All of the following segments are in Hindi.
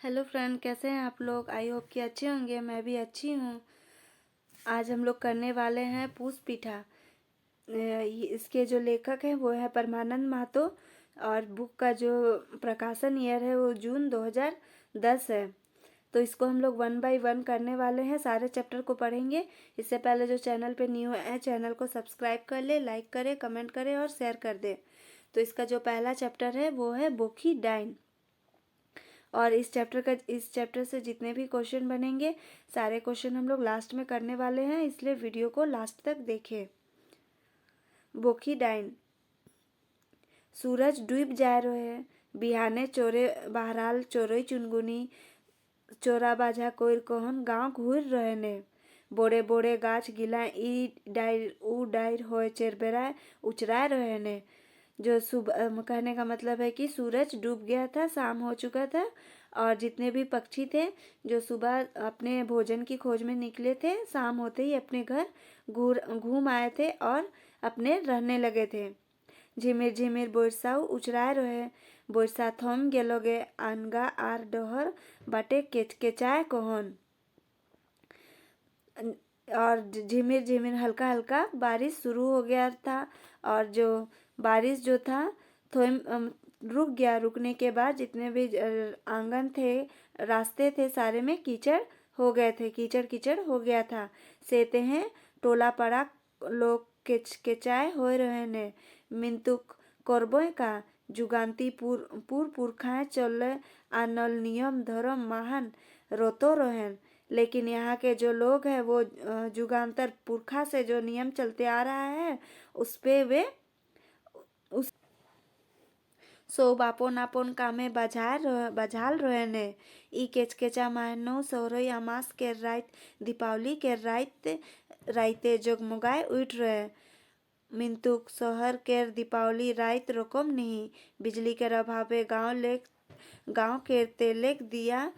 हेलो फ्रेंड, कैसे हैं आप लोग। आई होप कि अच्छे होंगे। मैं भी अच्छी हूँ। आज हम लोग करने वाले हैं पूस-पीठा। इसके जो लेखक हैं वो है परमानंद महतो और बुक का जो प्रकाशन ईयर है वो जून 2010 है। तो इसको हम लोग 1 बाय 1 करने वाले हैं, सारे चैप्टर को पढ़ेंगे। इससे पहले जो चैनल पे न्यू है चैनल को सब्सक्राइब कर ले, लाइक करें, कमेंट करें और शेयर कर दे। तो इसका जो पहला चैप्टर है वो है बोखी डाइन। और इस चैप्टर से जितने भी क्वेश्चन बनेंगे सारे क्वेश्चन हम लोग लास्ट में करने वाले हैं, इसलिए वीडियो को लास्ट तक देखें। बोखी डाइन। सूरज डूब जा रहे है, बिहाने चोरे बहराल चोरई चुनगुनी, चोरा बाझा कोई कहन गाँव घूर रहे ने, बोड़े बोड़े गाछ गिला ई डायर ऊ डायर होए चेरबेराए उचराए रहे ने। जो सुबह कहने का मतलब है कि सूरज डूब गया था, शाम हो चुका था और जितने भी पक्षी थे जो सुबह अपने भोजन की खोज में निकले थे, शाम होते ही अपने घर घूम आए थे और अपने रहने लगे थे। झिमिर झिमिर बोरसाऊ उचराय रहे, बोरसा थम गेलोगे अनगा आर डहर बाटे केचकेचाय कोहन। और झिमिर झिमिर हल्का हल्का बारिश शुरू हो गया था और जो बारिश जो था थोड़ा रुक गया। रुकने के बाद जितने भी आंगन थे, रास्ते थे, सारे में कीचड़ हो गए थे, कीचड़ कीचड़ हो गया था। सेते हैं टोला पड़ा लोग केचाय हो रहे ने, मिंतुक करबोय का जुगांती पूर पुरखाएं चले आनल नियम धर्म महान रोतो रहें। लेकिन यहाँ के जो लोग हैं वो जुगांतर पुरखा से जो नियम चलते आ रहा है उस पे वे उस सो बापोन आपन कामे बझाल रहे ने। ई केचकेचा मानो सोरई अमास के रात दीपावली के राइते जगमगाए उठ रहे। मिंतुक शहर के दीपावली रात रकम नहीं, बिजली के अभावे गांव के तेलेक दिया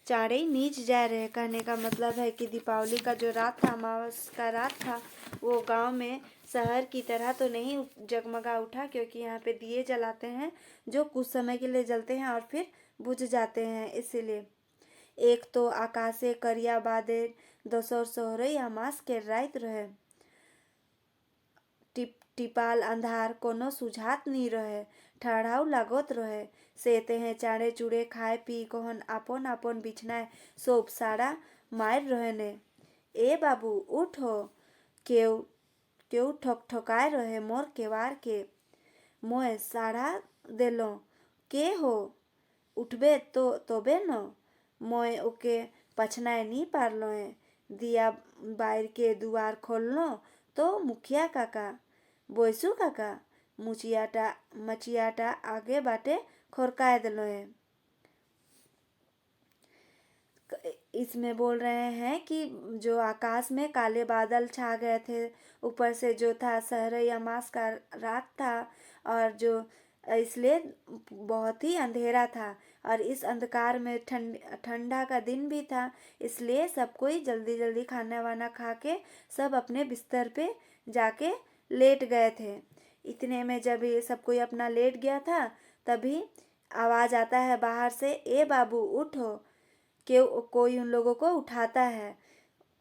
चारे नीच जा रहे। कहने का मतलब है कि दीपावली का जो रात था, अमावस का रात था, वो गांव में शहर की तरह तो नहीं जगमगा उठा, क्योंकि यहाँ पे दिए जलाते हैं जो कुछ समय के लिए जलते हैं और फिर बुझ जाते हैं। इसीलिए एक तो आकाशे करिया बादल दोसर सोहरई अमास के रात रहे, टिपाल अंधार कोनो सुझात नहीं रहे, ठहराव लागत रहे। सेते हैं चाड़े चूड़े खाए पी कहन आपन आपन बिछनाए सोप साड़ा मार रहे ने। ए बाबू उठो, केव केव ठक ठकाए रहे मोर केवार के, मोए साड़ा देलो, के हो उठबे तो तोबे न, मोए ओके पछनाए नहीं पारलो है। दिया बाहर के दुआर खोलनो तो मुखिया काका बोयसू काका मचियाटा आगे बाटे खोरकाए दिलो है। इसमें बोल रहे हैं कि जो आकाश में काले बादल छा गए थे, ऊपर से जो था सहरई अमास का रात था और जो इसलिए बहुत ही अंधेरा था और इस अंधकार में ठंडा का दिन भी था, इसलिए सब कोई जल्दी जल्दी खाना वाना खा के सब अपने बिस्तर पे जाके लेट गए थे। इतने में जब ये सब कोई अपना लेट गया था तभी आवाज़ आता है बाहर से, ए बाबू उठो, कि कोई उन लोगों को उठाता है।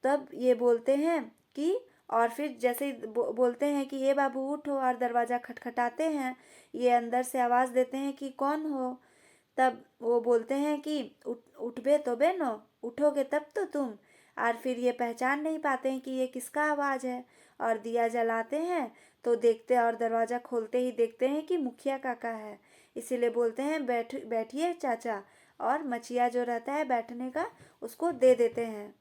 तब ये बोलते हैं कि और फिर जैसे ही बोलते हैं कि ये बाबू उठो और दरवाज़ा खटखटाते हैं, ये अंदर से आवाज़ देते हैं कि कौन हो। तब वो बोलते हैं कि उठबे तो बे नो, उठोगे तब तो तुम। और फिर ये पहचान नहीं पाते हैं कि ये किसका आवाज़ है और दिया जलाते हैं तो देखते और दरवाज़ा खोलते ही देखते हैं कि मुखिया काका है। इसीलिए बोलते हैं बैठिए चाचा, और मचिया जो रहता है बैठने का उसको दे देते हैं।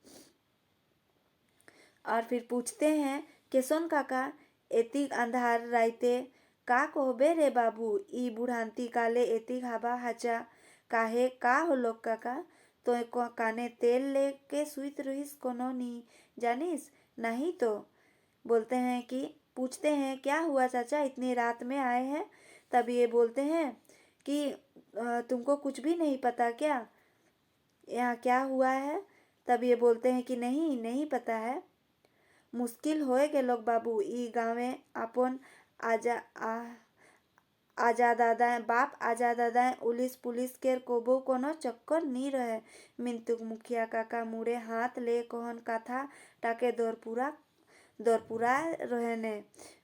और फिर पूछते हैं कि सुन काका, एतिक अंधार राइते का कहबे रे बाबू, ई बुढ़ांती काले एतिक हवा हचा काहे का हो लोग काका, तो काने तेल लेके सुइत रहिस कोनो नहीं जानिस नहीं तो। बोलते हैं कि पूछते हैं क्या हुआ चाचा, इतनी रात में आए हैं। तब ये बोलते हैं कि तुमको कुछ भी नहीं पता क्या, यहाँ क्या हुआ है। तब ये बोलते हैं कि नहीं नहीं पता है। मुश्किल होए के लोग बाबू, ई गाँवे आपन आजा आजा दादा बाप आजा दादा उलिस पुलिस केर कोबो कोनो चक्कर नी रहे। मिंतुक मुखिया काका मुड़े हाथ ले कहन काथा टाके दरपुरा रहेने।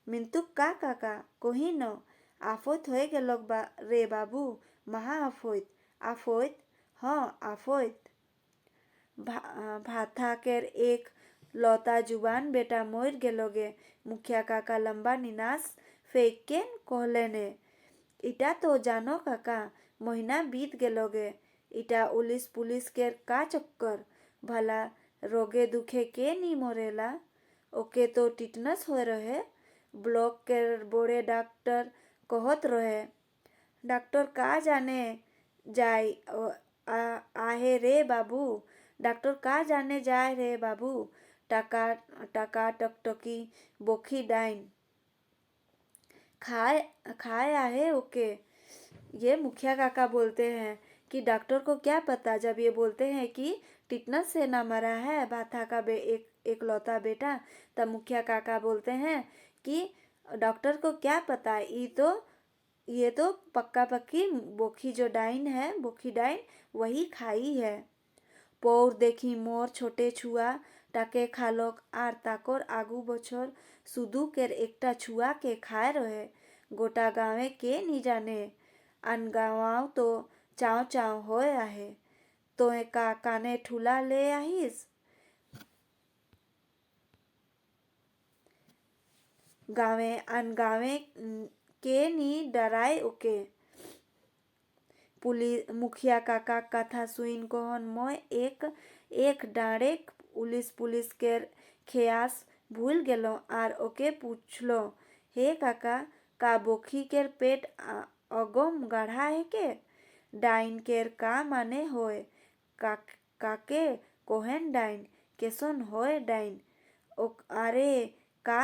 मिंतुक का काका कही न आफत हो गेलक रे बाबू महा आफत हाँ आफत भाथा केर एक लौता जुबान बेटा मोर गेलोगे। मुखिया काका लंबा निनास फेंक के कहलेने इटा तो जानो काका महीना बीत गेलोगे। इटा उलिस पुलिस केर का चक्कर भला रोगे दुखे के नी मरेला। ओके तो टिटनस हो रहे। ब्लॉक केर बड़े डॉक्टर कहत रहे। डॉक्टर का जाने जाए आहे रे बाबू डॉक्टर का जाने जाए रे बाबू टका टकटकी बोखी डाइन खाए आहे ओके। ये मुखिया काका बोलते हैं कि डॉक्टर को क्या पता जब ये बोलते हैं कि टिटनस से ना मरा है भाथा का एक लौता बेटा। तब मुखिया काका बोलते हैं कि डॉक्टर को क्या पता ये तो पक्का पक्की बोखी जो डाइन है बोखी डाइन वही खाई है। पौर देखी मोर छोटे छुआ टाके खालोक आर ताकोर आगू बछर सुदू केर एकटा छुआ के खाए रहे। गोटा गाँवे के नी जाने अनगावाव तो चाव चाव होए आहे। तोय का काने ठुला ले आहिस गाँवे अनगाँवे के नी डराए ओके। मुखिया काका कथा सुइन कहन मोय एक डाँड़ेक पुलिस केर खेयास भूल गेलो आर ओके पूछलो हे काका का बोखी केर पेट अगम गाढ़ा है के डाइन केर का माने होय काके कोहेन डाइन केसन होय डाइन अरे का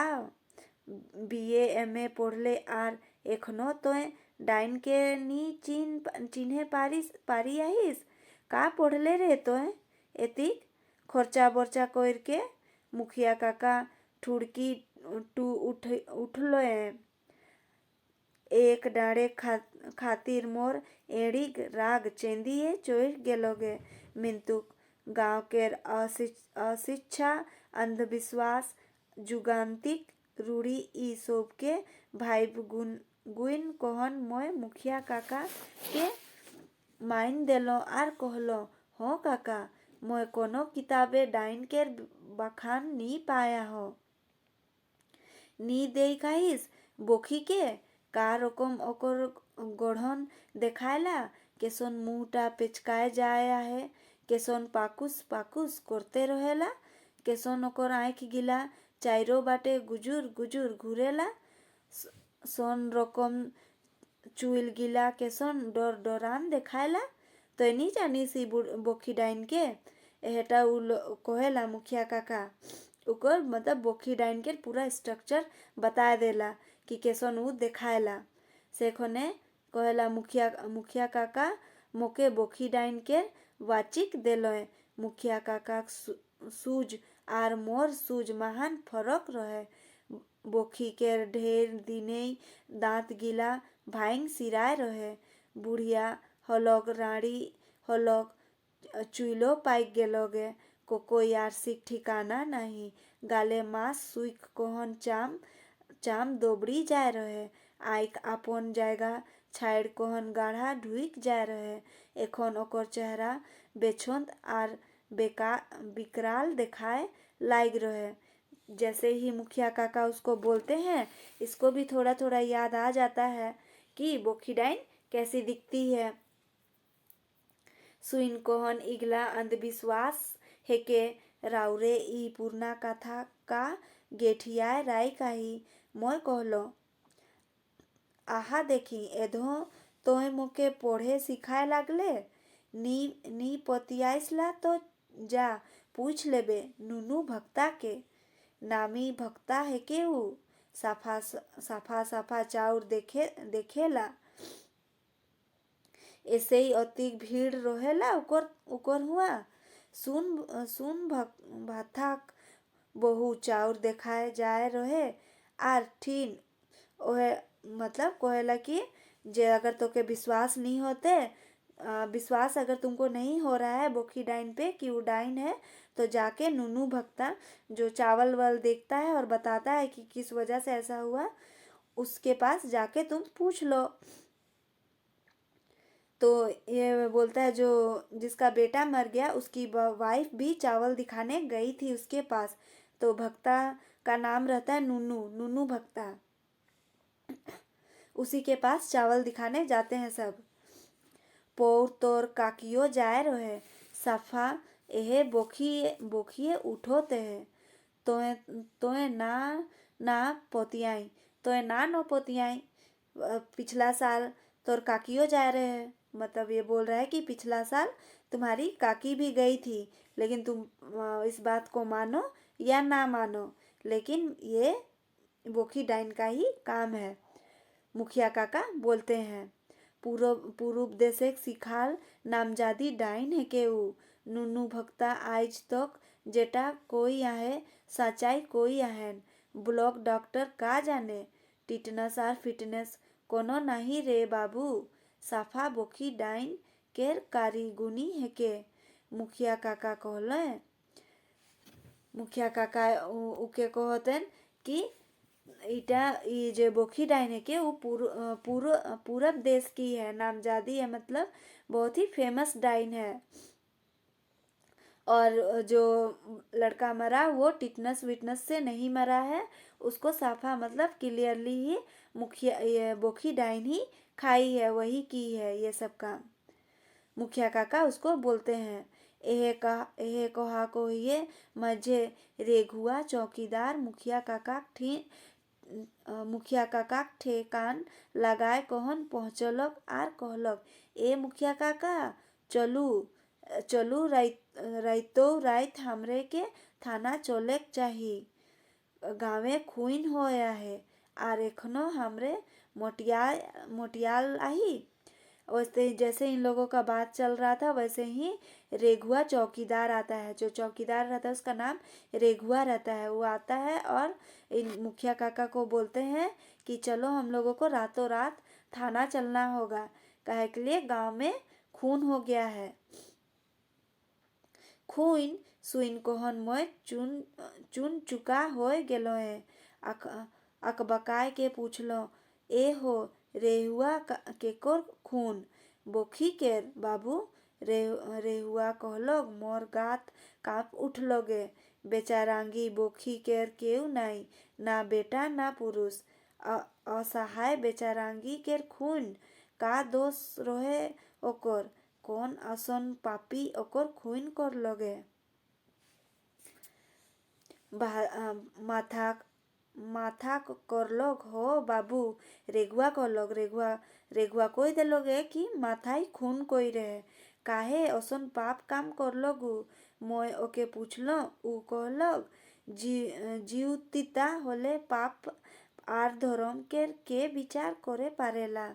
बीए एमए पढ़ले आर एखनो तोय डाइन के नी चिन्हे पारी आहिस का पढ़ले रे तोय एतिक खर्चा बर्चा कर के। मुखिया काका ठुड़की उठलो एक डाँड़े खातिर मोर एड़ीक राग चेंदिए चोर गेलोगे। मिंतुक गाँव केर अशिक्षा अंधविश्वास जुगांतिक रूढ़ी ई सब के भाइब गुइन कहन मोय मुखिया काका के माइन देलो आर कहलो हो काका मोय कोनो किताबे डाइन केर बखान नी पाया हो। नी देखाइस बोखी के का रकम ओकर गढ़न देखायला केसन मुँहटा पेचकाए जाए आहे केसन पाकुस करते रहेला केसन ओकर आँख गिला चाइरो बाटे गुजुर घुरेला सोन रकम चुइल गिला केसन डरान देखायला। तो नी जानिस ई बोखी डाइन के एहटा कहेला मुखिया काका उकर मतलब बोखी डाइन के पूरा स्ट्रक्चर बता देला कि केसन उ देखायला। से खने कहेला मुखिया काका मोके बोखी डाइन के वाचिक देलोय। मुखिया काका सूज आर मोर सूज महान फरक रहे। बोखी केर ढेर दिने दांत गिला भांग सिराए रहे। बुढ़िया हलक राड़ी हलक चुइलो पाइक गेलोगे कोको यारसिक ठिकाना नहीं। गाले मास सुइक कहन चाम दोबड़ी जाए रहे। आइक आपन जायगा छाड़ कहन गाढ़ा ढुइक जाए रहे। एखन ओकर चेहरा बेछंत आर विकराल देखाए लाग रहे। जैसे ही मुखिया काका उसको बोलते हैं इसको भी थोड़ा थोड़ा याद आ जाता है कि बोखी डाइन कैसी दिखती है। सुइन कोहन इगला अंधविश्वास है के राउरे ई पूर्णा कथा का गेठियाए राय काही मोय कहलो आहा देखी एधो तोय मोके पढ़े सिखाए लागले नी पतियाइसला तो जा पूछ लेबे नुनू भक्ता के नामी भक्ता है के ऊ साफा चाउर देखेला ऐसे ही अति भीड़ रहेला उकर हुआ सुन भाथाक बहु चाउर देखाए जाए रहे आर ठीन ओहे मतलब कहेला कि जे अगर तो के विश्वास नहीं होते, विश्वास अगर तुमको नहीं हो रहा है बोखी डाइन पे कि वो डाइन है, तो जाके नूनू भक्ता जो चावल वाल देखता है और बताता है कि किस वजह से ऐसा हुआ, उसके पास जाके तुम पूछ लो। तो ये बोलता है जो जिसका बेटा मर गया उसकी वाइफ भी चावल दिखाने गई थी उसके पास। तो भक्ता का नाम रहता है नूनू, नूनू भक्ता। उसी के पास चावल दिखाने जाते हैं सब। पौर तोर काकियो जाए रहे सफा एहे बोखिए बोखिए उठोते है। तोए तोए ना पोतियाई, तोए ना नो पोतियाई। पिछला साल तोर काकियो जा रहे हैं, मतलब ये बोल रहा है कि पिछला साल तुम्हारी काकी भी गई थी, लेकिन तुम इस बात को मानो या ना मानो, लेकिन ये बोखी डाइन का ही काम है। मुखिया काका बोलते हैं पूर्व देशे सिखाल नामजादी डाइन है के ऊ नुनू भक्ता आज तक जेटा कोई आहे सच्चाई कोई आहेन ब्लॉक डॉक्टर का जाने टिटनेस आर फिटनेस कोनो नहीं रे बाबू साफा बोखी डाइन केर कारीगुनी है के। मुखिया काका कहले, मुखिया काका उके कहतन कि इटा ये जो बोखी डाइन है के वो पूरब देश की है, नामजादी है, मतलब बहुत ही फेमस डाइन है। और जो लड़का मरा वो टिटनस विटनस से नहीं मरा है, उसको साफा मतलब क्लियरली ही मुखिया ये बोखी डाइन ही खाई है, वही की है ये सब काम। मुखिया काका उसको बोलते हैं एहे कहा को ये मजे रेघुआ चौकीदार मुखिया काका ठेकान लगाए कहन पहुँचलक आर कहलक ए मुखिया काका चलू चलू राइत हमरे के थाना चलेक चाही, गाँवे खून होया है आर एखनो हमरे मोटियाल आई। वैसे जैसे इन लोगों का बात चल रहा था वैसे ही रेघुआ चौकीदार आता है, जो चौकीदार रहता है उसका नाम रेघुआ रहता है, वो आता है और इन मुखिया काका को बोलते हैं कि चलो हम लोगों को रातों रात थाना चलना होगा, काहे के लिए गांव में खून हो गया है। खून सुइन कोहन मोय चुन चुका होय गेलो है। अकबकाय के पूछलो ए हो रेहुआ केकोर खून बोखी केर बाबू। रेहुआ कहलो मोर गात काप उठलोगे, बेचारांगी बोखी केर केउ नाई, ना बेटा ना पुरुष, असहाय बेचारांगी केर खून का दोष रोहे ओकर, कौन असन पापी ओकर खून कर लगे। माथा करलोग हो बाबू, रेगुआ करलोग रेगुआ कोई देलोगे कि माथाई खून कोई रहे, काहे असन पाप काम करलोगु। मोय ओके पूछलो, ऊ कहलोग जीवतिता होले पाप आर धर्म केर के विचार करे पारेला।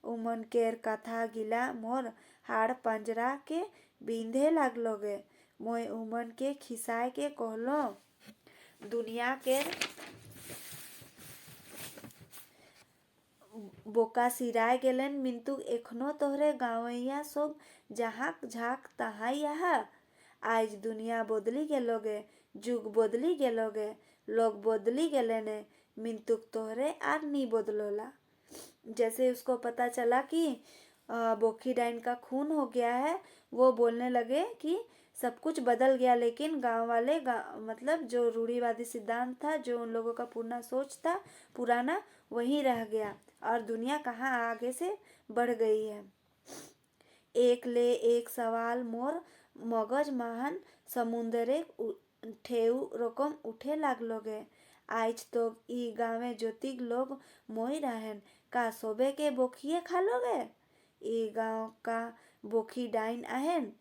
उमन केर कथा गिला मोर हाड़ पंजरा के बींधे लागलोगे। मोय उमन के खिसाए के कहलो दुनिया केर बोका सिराय गेलन मिंतु एखनो तोहरे गाँवैया सब जहाँ झाक तहाँ यहाँ। आज दुनिया बदली गेलोगे, जुग बदली गेलोगे, लोग बदली गेले ने मिंतु तोहरे आर नहीं बदलोला। जैसे उसको पता चला कि बोखी डाइन का खून हो गया है, वो बोलने लगे कि सब कुछ बदल गया, लेकिन गांव वाले मतलब जो रूढ़िवादी सिद्धांत था, जो उन लोगों का पुराना सोच था पुराना, वही रह गया और दुनिया कहाँ आगे से बढ़ गई है। एक ले एक सवाल मोर मगज महान समुंदरे ठेऊ रकम उठे लागलोगे। आज तो ई गाँवे ज्योतिक लोग मोई रहेन, का सोबे के बोखिए खा लोगे। ई गाँव का बोखी डाइन आहेन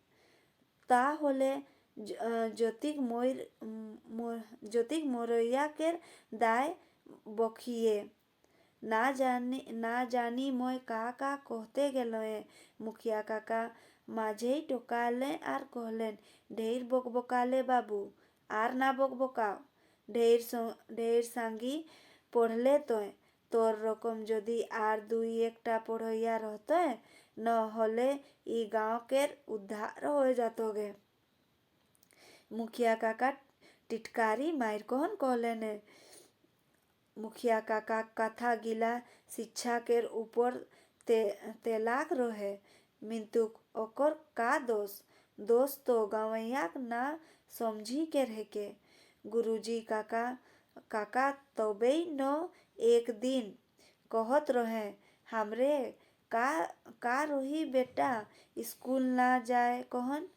ता होले ज्योतिक मोरैया केर दाय बोखिए। ना जानी मोय का कहते गेलोए। मुखिया काका माझे टोकाले आर कहलेन ढेर बोकबोकाले बाबू, आर ना बोकबोकाओ, ढेर सांगी पढ़ले तोय তোর রকম যদি আর দুই একটা পড়ইয়া রহতে ন হলে ই গাঁকের উদ্ধার হয়ে যাতগে। मुखिया काका टिटकारी मायर कहन कहलेने। मुखिया काका कथा गिला शिक्षा केर ऊपर तेलाक रहे, मिंतुक ओकर का दोष तो गवैयाक ना समझी के रहे। गुरुजी काका तबे न एक दिन कहत रहे, हमरे का रोही बेटा स्कूल ना जाए कहन,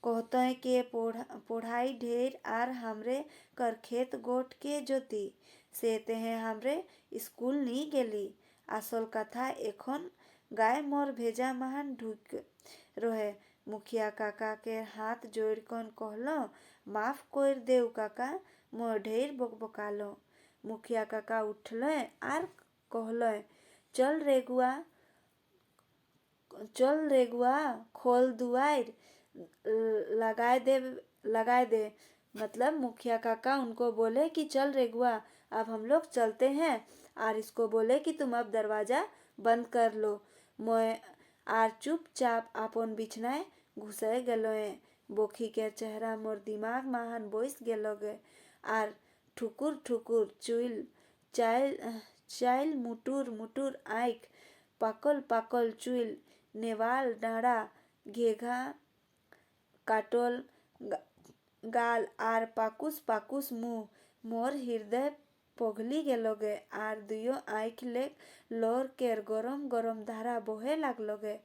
कहते हैं कि पढ़ाई ढेर आर हमरे कर खेत गोट के जोती से हैं हमरे स्कूल नहीं गेली। आसल कथा एखन गाय मोर भेजा महान ढुक रहे। मुखिया काका के हाथ जोड़ कन कहलो, माफ कर देव काका, मोर ढेर बकबकालो। मुखिया काका उठले आर कहलो, चल रेगुआ खोल दुआर लगाए दे। मतलब मुखिया काका उनको बोले कि चल रेगुआ, अब हम लोग चलते हैं। और इसको बोले कि तुम अब दरवाजा बंद कर लो। मैं आर चुपचाप अपन बिछनाए घुसे गेलोए। बोखी के चेहरा मोर दिमाग महान बोइस गेलोगे। आर ठुकुर ठुकुर चाइल मुटुर आँख, पाकल चुइल, नेवाल डाँडा, घेघा काटल गाल आर पाकुस मुँह, मोर हृदय पगली गेलोगे। आर दुयो आँख ले लोर केर गरम धारा बहे लागलोगे।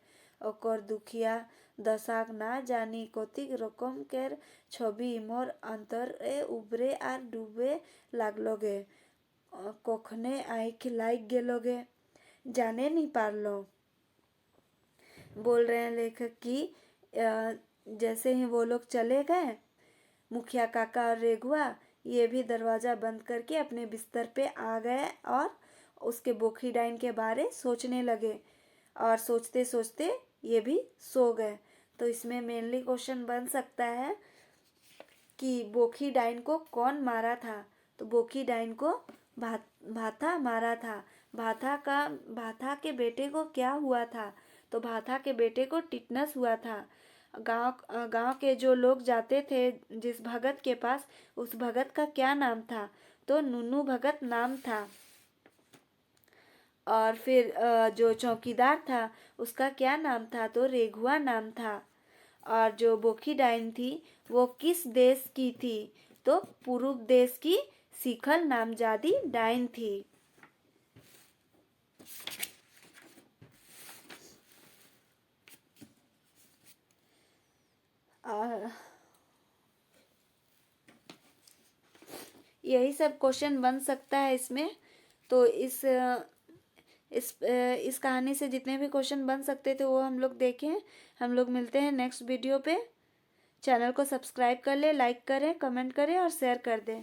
ओकर दुखिया दशाक ना जानी कतिक रकम केर छवि मोर अंतरे उबरे आर डूबे लागलोगे। कखने आँख लाग गेलोगे जाने नहीं पारलो। बोल रहे हैं लेखक कि जैसे ही वो लोग चले गए, मुखिया काका और रेगुआ ये भी दरवाज़ा बंद करके अपने बिस्तर पे आ गए और उसके बोखी डाइन के बारे सोचने लगे। और सोचते सोचते ये भी सो गए। तो इसमें मेनली क्वेश्चन बन सकता है कि बोखी डाइन को कौन मारा था। तो बोखी डाइन को भाथा मारा था। भाथा के बेटे को क्या हुआ था। तो भाथा के बेटे को टिटनस हुआ था। गांव के जो लोग जाते थे जिस भगत के पास, उस भगत का क्या नाम था। तो नुनू भगत नाम था। और फिर जो चौकीदार था उसका क्या नाम था। तो रेगुआ नाम था। और जो बोखी डाइन थी वो किस देश की थी। तो पूर्व देश की सिखल नामजादी डाइन थी। यही सब क्वेश्चन बन सकता है इसमें। तो इस कहानी से जितने भी क्वेश्चन बन सकते थे वो हम लोग देखें। हम लोग मिलते हैं नेक्स्ट वीडियो पे। चैनल को सब्सक्राइब कर ले, लाइक करें, कमेंट करें और शेयर कर दें।